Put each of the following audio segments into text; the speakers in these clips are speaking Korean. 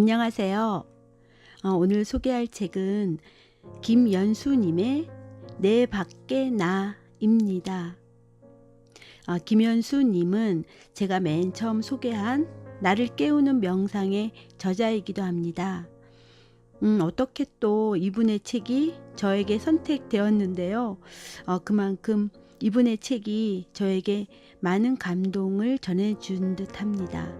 안녕하세요. 오늘 소개할 책은 김연수님의 내 밖의 나입니다. 김연수님은 제가 맨 처음 소개한 나를 깨우는 명상의 저자이기도 합니다. 어떻게 또 이분의 책이 저에게 선택되었는데요. 그만큼 이분의 책이 저에게 많은 감동을 전해준 듯 합니다.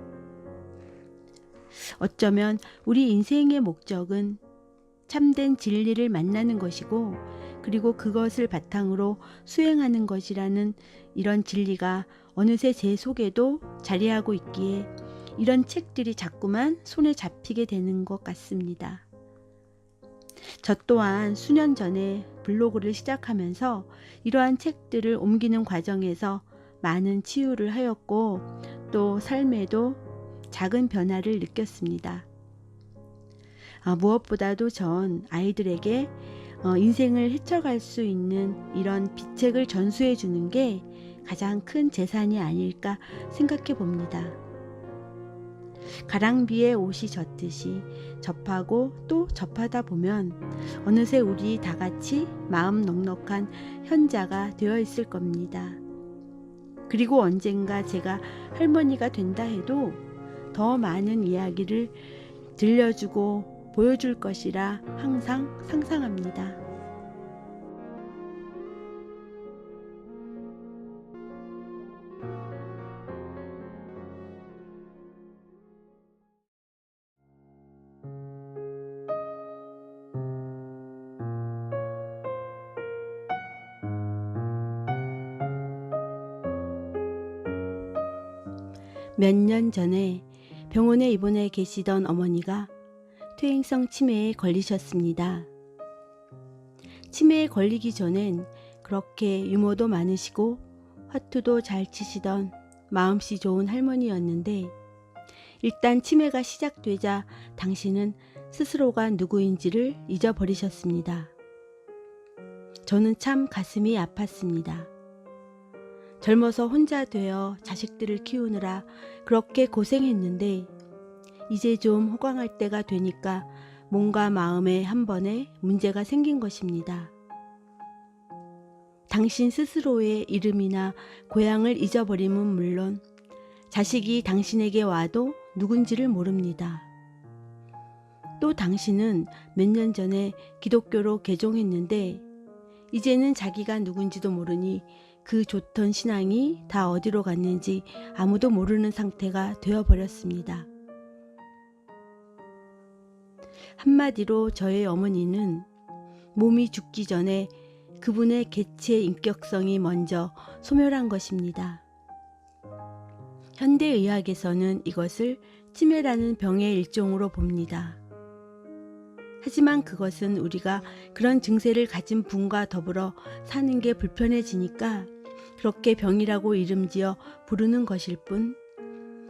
어쩌면 우리 인생의 목적은 참된 진리를 만나는 것이고, 그리고 그것을 바탕으로 수행하는 것이라는 이런 진리가 어느새 제 속에도 자리하고 있기에 이런 책들이 자꾸만 손에 잡히게 되는 것 같습니다. 저 또한 수년 전에 블로그를 시작하면서 이러한 책들을 옮기는 과정에서 많은 치유를 하였고, 또 삶에도 작은 변화를 느꼈습니다. 무엇보다도 전 아이들에게 인생을 헤쳐갈 수 있는 이런 비책을 전수해 주는 게 가장 큰 재산이 아닐까 생각해 봅니다. 가랑비에 옷이 젖듯이 접하고 또 접하다 보면 어느새 우리 다 같이 마음 넉넉한 현자가 되어 있을 겁니다. 그리고 언젠가 제가 할머니가 된다 해도 더 많은 이야기를 들려주고 보여줄 것이라 항상 상상합니다. 몇 년 전에 병원에 입원해 계시던 어머니가 퇴행성 치매에 걸리셨습니다. 치매에 걸리기 전엔 그렇게 유머도 많으시고 화투도 잘 치시던 마음씨 좋은 할머니였는데, 일단 치매가 시작되자 당신은 스스로가 누구인지를 잊어버리셨습니다. 저는 참 가슴이 아팠습니다. 젊어서 혼자 되어 자식들을 키우느라 그렇게 고생했는데 이제 좀 호강할 때가 되니까 몸과 마음에 한 번에 문제가 생긴 것입니다. 당신 스스로의 이름이나 고향을 잊어버림은 물론 자식이 당신에게 와도 누군지를 모릅니다. 또 당신은 몇 년 전에 기독교로 개종했는데 이제는 자기가 누군지도 모르니 그 좋던 신앙이 다 어디로 갔는지 아무도 모르는 상태가 되어버렸습니다. 한마디로 저의 어머니는 몸이 죽기 전에 그분의 개체 인격성이 먼저 소멸한 것입니다. 현대의학에서는 이것을 치매라는 병의 일종으로 봅니다. 하지만 그것은 우리가 그런 증세를 가진 분과 더불어 사는 게 불편해지니까 그렇게 병이라고 이름지어 부르는 것일 뿐,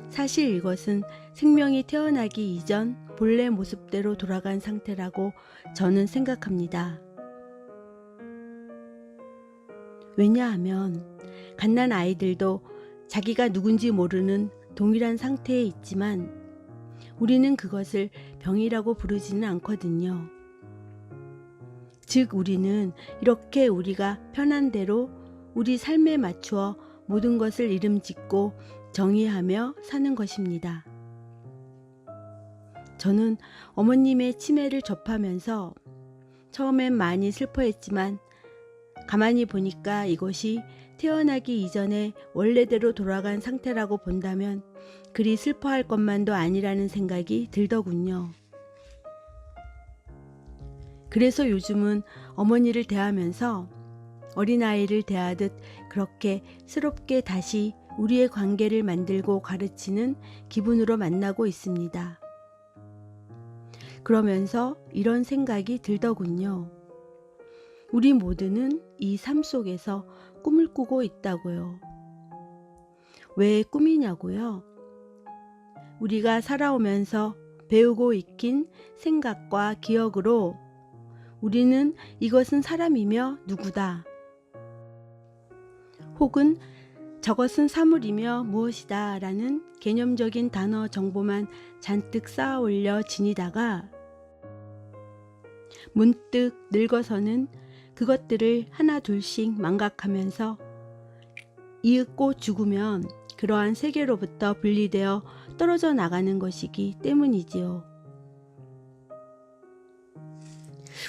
사실 이것은 생명이 태어나기 이전 본래 모습대로 돌아간 상태라고 저는 생각합니다. 왜냐하면 갓난 아이들도 자기가 누군지 모르는 동일한 상태에 있지만 우리는 그것을 병이라고 부르지는 않거든요. 즉 우리는 이렇게 우리가 편한 대로 우리 삶에 맞추어 모든 것을 이름짓고 정의하며 사는 것입니다. 저는 어머님의 치매를 접하면서 처음엔 많이 슬퍼했지만 가만히 보니까 이것이 태어나기 이전에 원래대로 돌아간 상태라고 본다면 그리 슬퍼할 것만도 아니라는 생각이 들더군요. 그래서 요즘은 어머니를 대하면서 어린아이를 대하듯 그렇게 새롭게 다시 우리의 관계를 만들고 가르치는 기분으로 만나고 있습니다. 그러면서 이런 생각이 들더군요. 우리 모두는 이 삶 속에서 꿈을 꾸고 있다고요. 왜 꿈이냐고요? 우리가 살아오면서 배우고 익힌 생각과 기억으로 우리는 이것은 사람이며 누구다, 혹은 저것은 사물이며 무엇이다 라는 개념적인 단어 정보만 잔뜩 쌓아 올려 지니다가 문득 늙어서는 그것들을 하나 둘씩 망각하면서 이윽고 죽으면 그러한 세계로부터 분리되어 떨어져 나가는 것이기 때문이지요.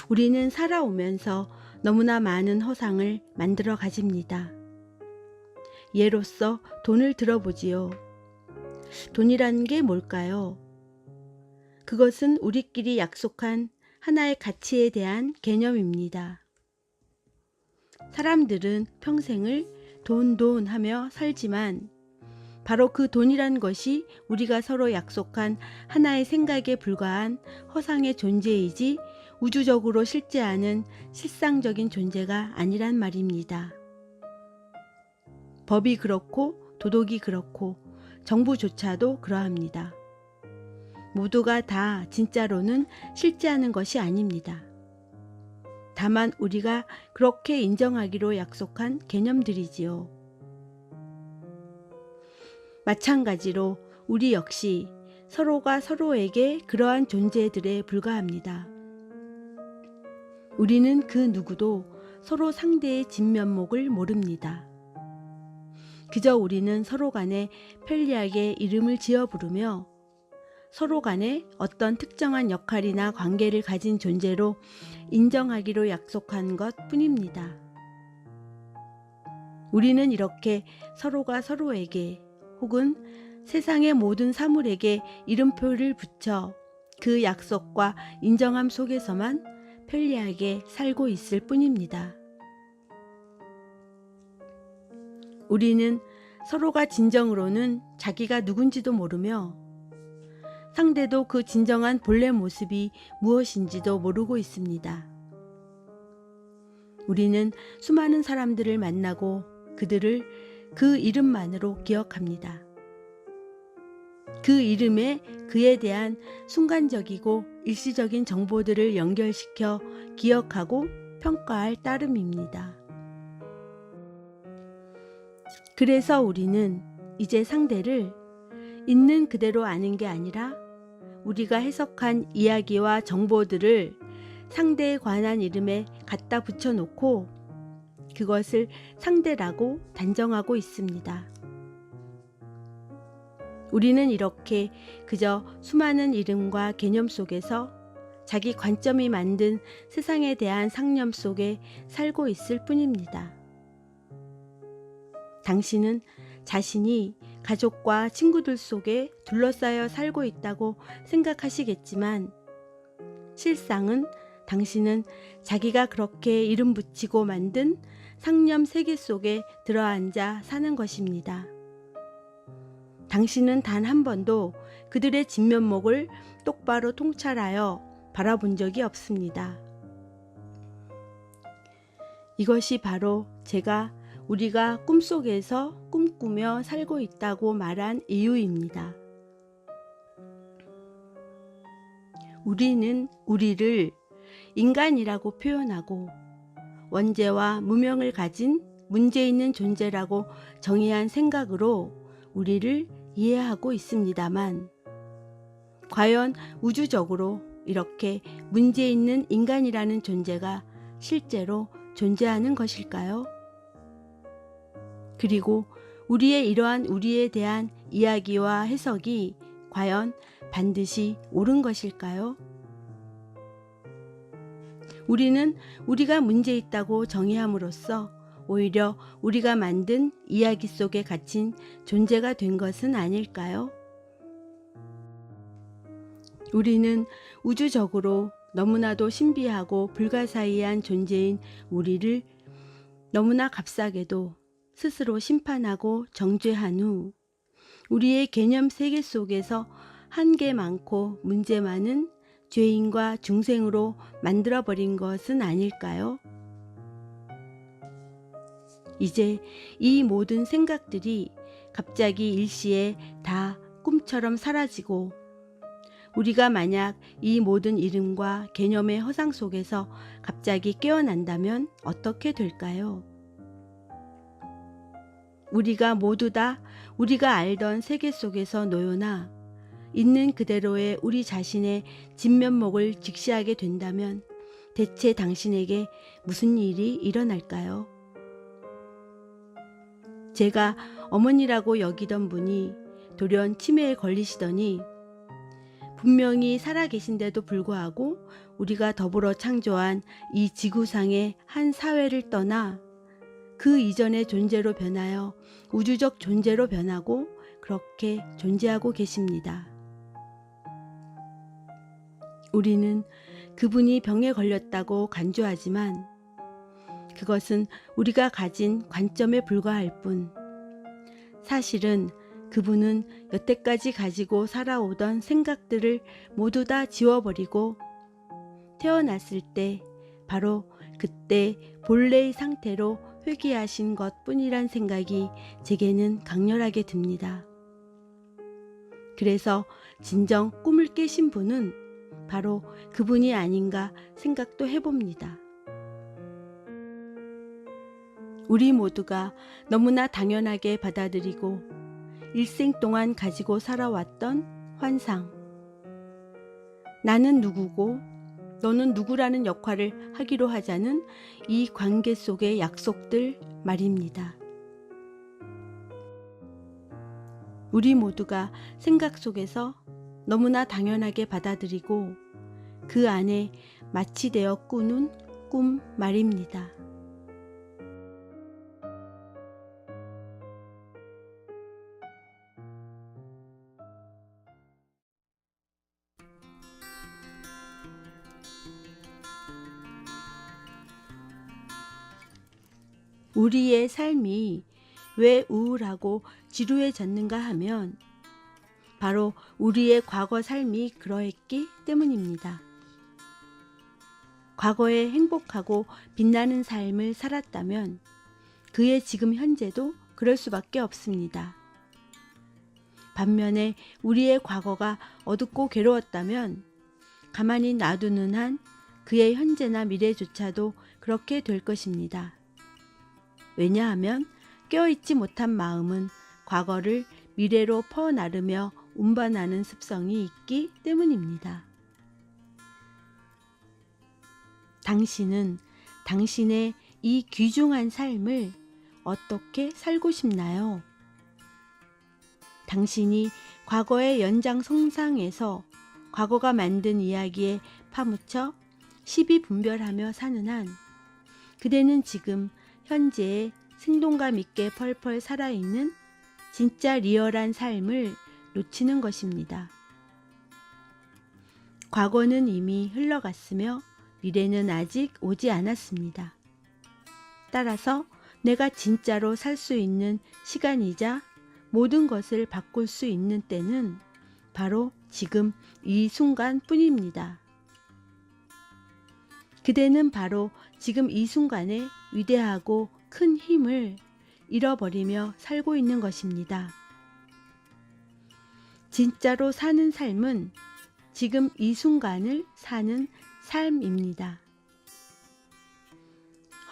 우리는 살아오면서 너무나 많은 허상을 만들어 가집니다. 예로서 돈을 들어보지요. 돈이라는 게 뭘까요? 그것은 우리끼리 약속한 하나의 가치에 대한 개념입니다. 사람들은 평생을 돈 하며 살지만 바로 그 돈이란 것이 우리가 서로 약속한 하나의 생각에 불과한 허상의 존재이지 우주적으로 실제하는 실상적인 존재가 아니란 말입니다. 법이 그렇고 도덕이 그렇고 정부조차도 그러합니다. 모두가 다 진짜로는 실제하는 것이 아닙니다. 다만 우리가 그렇게 인정하기로 약속한 개념들이지요. 마찬가지로 우리 역시 서로가 서로에게 그러한 존재들에 불과합니다. 우리는 그 누구도 서로 상대의 진면목을 모릅니다. 그저 우리는 서로 간에 편리하게 이름을 지어 부르며 서로 간에 어떤 특정한 역할이나 관계를 가진 존재로 인정하기로 약속한 것 뿐입니다. 우리는 이렇게 서로가 서로에게 혹은 세상의 모든 사물에게 이름표를 붙여 그 약속과 인정함 속에서만 편리하게 살고 있을 뿐입니다. 우리는 서로가 진정으로는 자기가 누군지도 모르며 상대도 그 진정한 본래 모습이 무엇인지도 모르고 있습니다. 우리는 수많은 사람들을 만나고 그들을 그 이름만으로 기억합니다. 그 이름에 그에 대한 순간적이고 일시적인 정보들을 연결시켜 기억하고 평가할 따름입니다. 그래서 우리는 이제 상대를 있는 그대로 아는 게 아니라 우리가 해석한 이야기와 정보들을 상대에 관한 이름에 갖다 붙여놓고 그것을 상대라고 단정하고 있습니다. 우리는 이렇게 그저 수많은 이름과 개념 속에서 자기 관점이 만든 세상에 대한 상념 속에 살고 있을 뿐입니다. 당신은 자신이 가족과 친구들 속에 둘러싸여 살고 있다고 생각하시겠지만 실상은 당신은 자기가 그렇게 이름 붙이고 만든 상념 세계 속에 들어앉아 사는 것입니다. 당신은 단 한 번도 그들의 진면목을 똑바로 통찰하여 바라본 적이 없습니다. 이것이 바로 제가 우리가 꿈속에서 꿈꾸며 살고 있다고 말한 이유입니다. 우리는 우리를 인간이라고 표현하고 원죄와 무명을 가진 문제 있는 존재라고 정의한 생각으로 우리를 이해하고 있습니다만 과연 우주적으로 이렇게 문제 있는 인간이라는 존재가 실제로 존재하는 것일까요? 그리고 우리의 이러한 우리에 대한 이야기와 해석이 과연 반드시 옳은 것일까요? 우리는 우리가 문제 있다고 정의함으로써 오히려 우리가 만든 이야기 속에 갇힌 존재가 된 것은 아닐까요? 우리는 우주적으로 너무나도 신비하고 불가사의한 존재인 우리를 너무나 값싸게도 스스로 심판하고 정죄한 후 우리의 개념 세계 속에서 한계 많고 문제 많은 죄인과 중생으로 만들어버린 것은 아닐까요? 이제 이 모든 생각들이 갑자기 일시에 다 꿈처럼 사라지고 우리가 만약 이 모든 이름과 개념의 허상 속에서 갑자기 깨어난다면 어떻게 될까요? 우리가 모두 다 우리가 알던 세계 속에서 놓여나 있는 그대로의 우리 자신의 진면목을 직시하게 된다면 대체 당신에게 무슨 일이 일어날까요? 제가 어머니라고 여기던 분이 돌연 치매에 걸리시더니 분명히 살아계신데도 불구하고 우리가 더불어 창조한 이 지구상의 한 사회를 떠나 그 이전의 존재로 변하여 우주적 존재로 변하고 그렇게 존재하고 계십니다. 우리는 그분이 병에 걸렸다고 간주하지만 그것은 우리가 가진 관점에 불과할 뿐 사실은 그분은 여태까지 가지고 살아오던 생각들을 모두 다 지워버리고 태어났을 때 바로 그때 본래의 상태로 회귀하신 것 뿐이란 생각이 제게는 강렬하게 듭니다. 그래서 진정 꿈을 깨신 분은 바로 그분이 아닌가 생각도 해봅니다. 우리 모두가 너무나 당연하게 받아들이고 일생 동안 가지고 살아왔던 환상. 나는 누구고 너는 누구라는 역할을 하기로 하자는 이 관계 속의 약속들 말입니다. 우리 모두가 생각 속에서 너무나 당연하게 받아들이고 그 안에 마치되어 꾸는 꿈 말입니다. 우리의 삶이 왜 우울하고 지루해졌는가 하면 바로 우리의 과거 삶이 그러했기 때문입니다. 과거에 행복하고 빛나는 삶을 살았다면 그의 지금 현재도 그럴 수밖에 없습니다. 반면에 우리의 과거가 어둡고 괴로웠다면 가만히 놔두는 한 그의 현재나 미래조차도 그렇게 될 것입니다. 왜냐하면 깨어있지 못한 마음은 과거를 미래로 퍼나르며 운반하는 습성이 있기 때문입니다. 당신은 당신의 이 귀중한 삶을 어떻게 살고 싶나요? 당신이 과거의 연장선상에서 과거가 만든 이야기에 파묻혀 시비분별하며 사는 한 그대는 지금 현재의 생동감 있게 펄펄 살아있는 진짜 리얼한 삶을 놓치는 것입니다. 과거는 이미 흘러갔으며 미래는 아직 오지 않았습니다. 따라서 내가 진짜로 살 수 있는 시간이자 모든 것을 바꿀 수 있는 때는 바로 지금 이 순간 뿐입니다. 그대는 바로 지금 이 순간에 위대하고 큰 힘을 잃어버리며 살고 있는 것입니다. 진짜로 사는 삶은 지금 이 순간을 사는 삶입니다.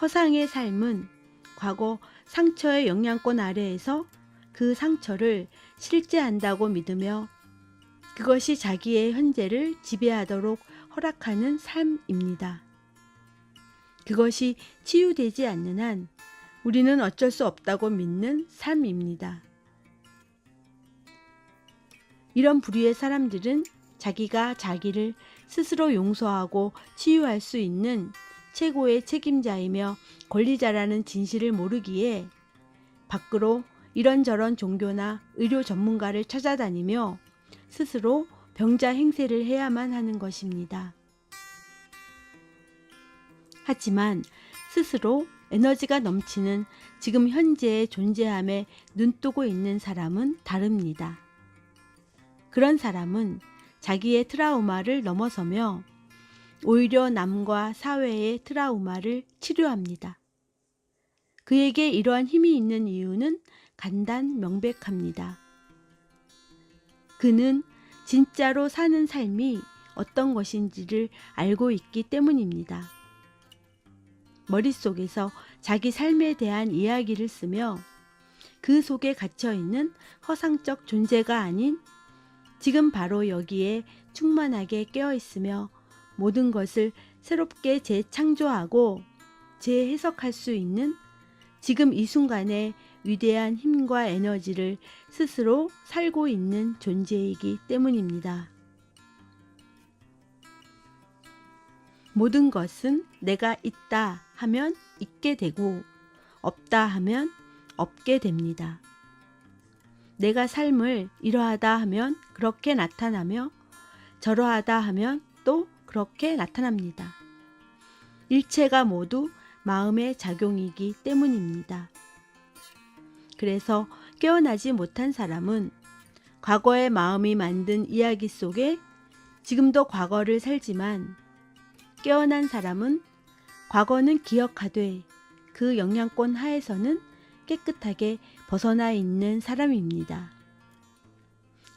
허상의 삶은 과거 상처의 영향권 아래에서 그 상처를 실제한다고 믿으며 그것이 자기의 현재를 지배하도록 허락하는 삶입니다. 그것이 치유되지 않는 한 우리는 어쩔 수 없다고 믿는 삶입니다. 이런 부류의 사람들은 자기가 자기를 스스로 용서하고 치유할 수 있는 최고의 책임자이며 권리자라는 진실을 모르기에 밖으로 이런저런 종교나 의료 전문가를 찾아다니며 스스로 병자 행세를 해야만 하는 것입니다. 하지만 스스로 에너지가 넘치는 지금 현재의 존재함에 눈뜨고 있는 사람은 다릅니다. 그런 사람은 자기의 트라우마를 넘어서며 오히려 남과 사회의 트라우마를 치료합니다. 그에게 이러한 힘이 있는 이유는 간단 명백합니다. 그는 진짜로 사는 삶이 어떤 것인지를 알고 있기 때문입니다. 머릿속에서 자기 삶에 대한 이야기를 쓰며 그 속에 갇혀 있는 허상적 존재가 아닌 지금 바로 여기에 충만하게 깨어 있으며 모든 것을 새롭게 재창조하고 재해석할 수 있는 지금 이 순간의 위대한 힘과 에너지를 스스로 살고 있는 존재이기 때문입니다. 모든 것은 내가 있다 하면 있게 되고 없다 하면 없게 됩니다. 내가 삶을 이러하다 하면 그렇게 나타나며 저러하다 하면 또 그렇게 나타납니다. 일체가 모두 마음의 작용이기 때문입니다. 그래서 깨어나지 못한 사람은 과거의 마음이 만든 이야기 속에 지금도 과거를 살지만, 깨어난 사람은 과거는 기억하되 그 영향권 하에서는 깨끗하게 벗어나 있는 사람입니다.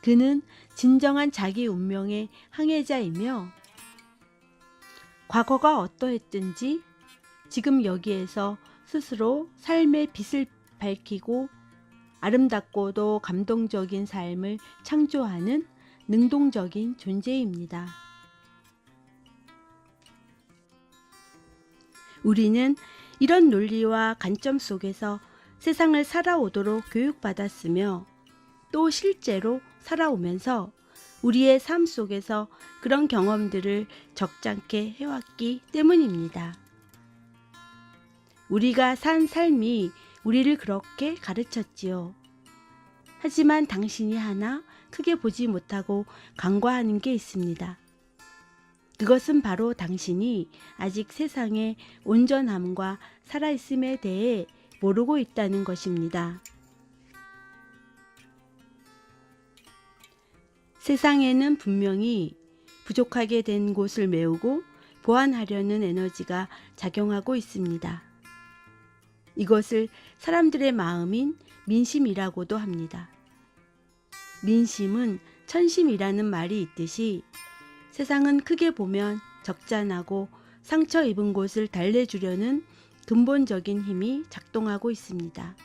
그는 진정한 자기 운명의 항해자이며 과거가 어떠했든지 지금 여기에서 스스로 삶의 빛을 밝히고 아름답고도 감동적인 삶을 창조하는 능동적인 존재입니다. 우리는 이런 논리와 관점 속에서 세상을 살아오도록 교육받았으며 또 실제로 살아오면서 우리의 삶 속에서 그런 경험들을 적잖게 해왔기 때문입니다. 우리가 산 삶이 우리를 그렇게 가르쳤지요. 하지만 당신이 하나 크게 보지 못하고 간과하는 게 있습니다. 그것은 바로 당신이 아직 세상의 온전함과 살아있음에 대해 모르고 있다는 것입니다. 세상에는 분명히 부족하게 된 곳을 메우고 보완하려는 에너지가 작용하고 있습니다. 이것을 사람들의 마음인 민심이라고도 합니다. 민심은 천심이라는 말이 있듯이 세상은 크게 보면 적잖하고 상처 입은 곳을 달래주려는 근본적인 힘이 작동하고 있습니다.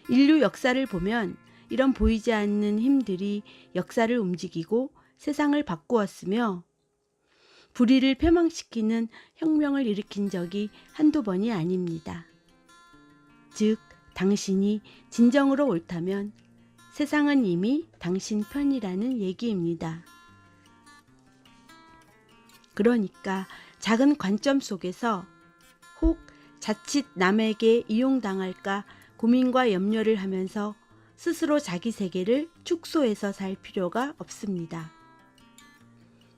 인류 역사를 보면 이런 보이지 않는 힘들이 역사를 움직이고 세상을 바꾸었으며 불의를 폐망시키는 혁명을 일으킨 적이 한두 번이 아닙니다. 즉, 당신이 진정으로 옳다면 세상은 이미 당신 편이라는 얘기입니다. 그러니까 작은 관점 속에서 혹 자칫 남에게 이용당할까 고민과 염려를 하면서 스스로 자기 세계를 축소해서 살 필요가 없습니다.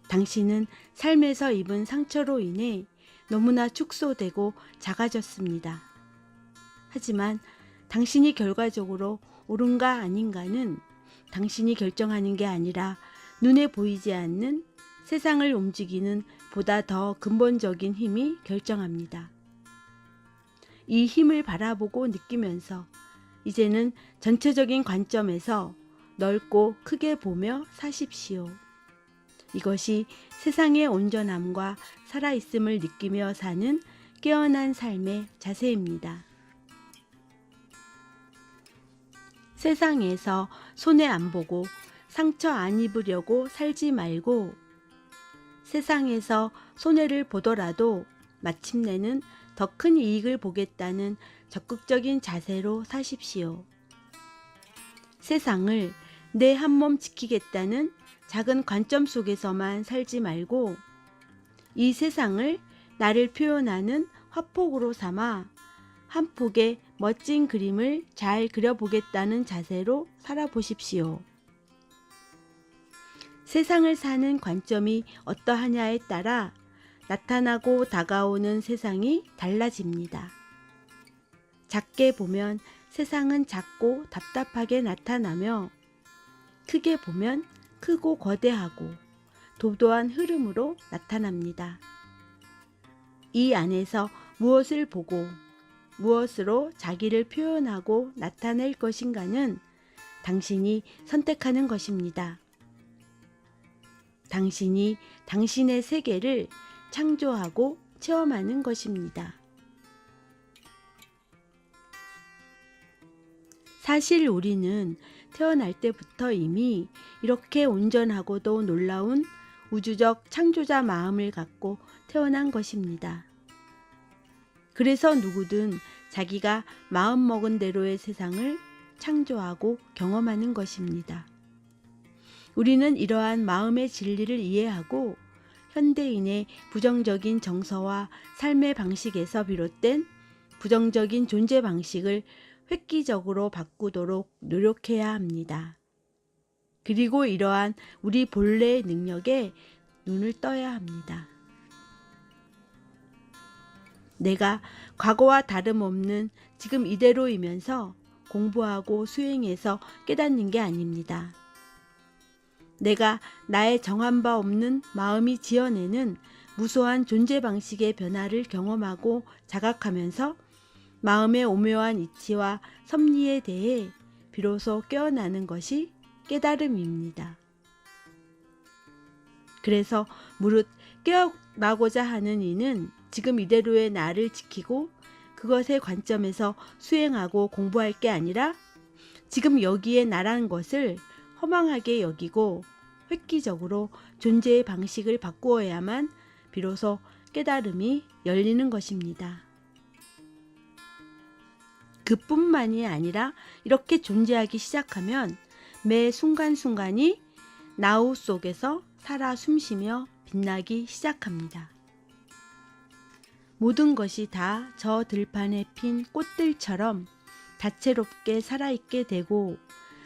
당신은 삶에서 입은 상처로 인해 너무나 축소되고 작아졌습니다. 하지만 당신이 결과적으로 옳은가 아닌가는 당신이 결정하는 게 아니라 눈에 보이지 않는 세상을 움직이는 보다 더 근본적인 힘이 결정합니다. 이 힘을 바라보고 느끼면서 이제는 전체적인 관점에서 넓고 크게 보며 사십시오. 이것이 세상의 온전함과 살아있음을 느끼며 사는 깨어난 삶의 자세입니다. 세상에서 손해 안 보고 상처 안 입으려고 살지 말고 세상에서 손해를 보더라도 마침내는 더 큰 이익을 보겠다는 적극적인 자세로 사십시오. 세상을 내 한 몸 지키겠다는 작은 관점 속에서만 살지 말고 이 세상을 나를 표현하는 화폭으로 삼아 한 폭의 멋진 그림을 잘 그려보겠다는 자세로 살아보십시오. 세상을 사는 관점이 어떠하냐에 따라 나타나고 다가오는 세상이 달라집니다. 작게 보면 세상은 작고 답답하게 나타나며 크게 보면 크고 거대하고 도도한 흐름으로 나타납니다. 이 안에서 무엇을 보고 무엇으로 자기를 표현하고 나타낼 것인가는 당신이 선택하는 것입니다. 당신이 당신의 세계를 창조하고 체험하는 것입니다. 사실 우리는 태어날 때부터 이미 이렇게 온전하고도 놀라운 우주적 창조자 마음을 갖고 태어난 것입니다. 그래서 누구든 자기가 마음먹은 대로의 세상을 창조하고 경험하는 것입니다. 우리는 이러한 마음의 진리를 이해하고 현대인의 부정적인 정서와 삶의 방식에서 비롯된 부정적인 존재 방식을 획기적으로 바꾸도록 노력해야 합니다. 그리고 이러한 우리 본래의 능력에 눈을 떠야 합니다. 내가 과거와 다름없는 지금 이대로이면서 공부하고 수행해서 깨닫는 게 아닙니다. 내가 나의 정한 바 없는 마음이 지어내는 무수한 존재 방식의 변화를 경험하고 자각하면서 마음의 오묘한 이치와 섭리에 대해 비로소 깨어나는 것이 깨달음입니다. 그래서 무릇 깨어나고자 하는 이는 지금 이대로의 나를 지키고 그것의 관점에서 수행하고 공부할 게 아니라 지금 여기에 나라는 것을 허망하게 여기고 획기적으로 존재의 방식을 바꾸어야만 비로소 깨달음이 열리는 것입니다. 그뿐만이 아니라 이렇게 존재하기 시작하면 매 순간순간이 나우 속에서 살아 숨쉬며 빛나기 시작합니다. 모든 것이 다 저 들판에 핀 꽃들처럼 다채롭게 살아있게 되고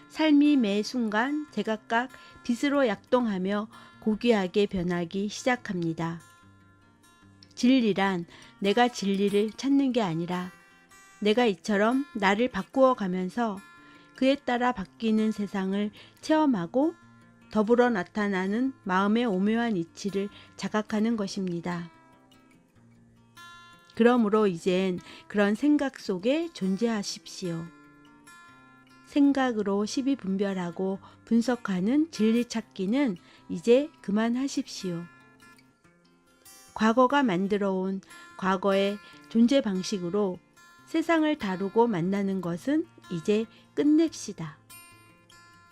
삶이 매 순간 제각각 빛으로 약동하며 고귀하게 변하기 시작합니다. 진리란 내가 진리를 찾는 게 아니라 내가 이처럼 나를 바꾸어 가면서 그에 따라 바뀌는 세상을 체험하고 더불어 나타나는 마음의 오묘한 이치를 자각하는 것입니다. 그러므로 이젠 그런 생각 속에 존재하십시오. 생각으로 시비 분별하고 분석하는 진리 찾기는 이제 그만하십시오. 과거가 만들어온 과거의 존재 방식으로 세상을 다루고 만나는 것은 이제 끝냅시다.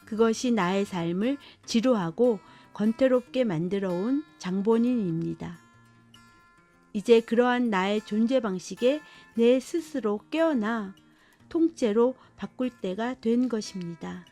그것이 나의 삶을 지루하고 권태롭게 만들어온 장본인입니다. 이제 그러한 나의 존재 방식에 내 스스로 깨어나 통째로 바꿀 때가 된 것입니다.